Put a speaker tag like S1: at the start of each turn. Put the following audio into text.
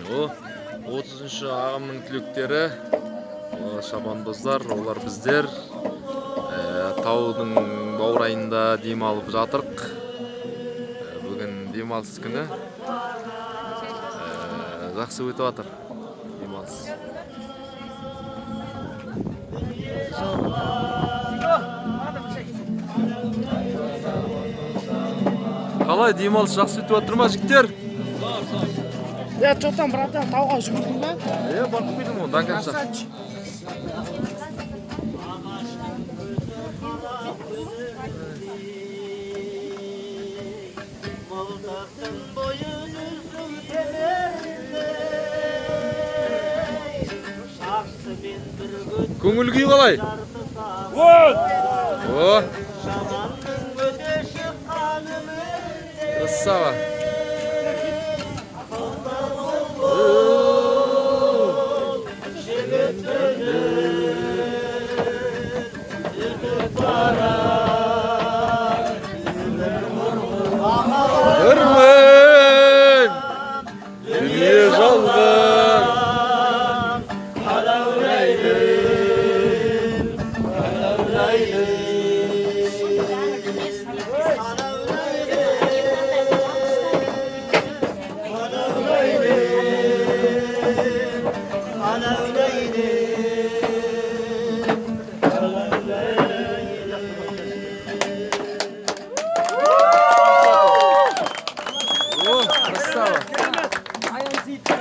S1: О, 30-шы ағымның түлектері, шабандоздар, олар біздер таудың баурайында демалып жатырық. Бүгін демалыс күні. Жақсы өтіп жатыр демалыс. Қалай демалыс жақсы өтіп жатыр ма, жігіттер?
S2: Я что там, братан, тауға жүгірдің ба?
S1: Барып келдім ғой, до конца. Көңіл күй қалай? О! Красава!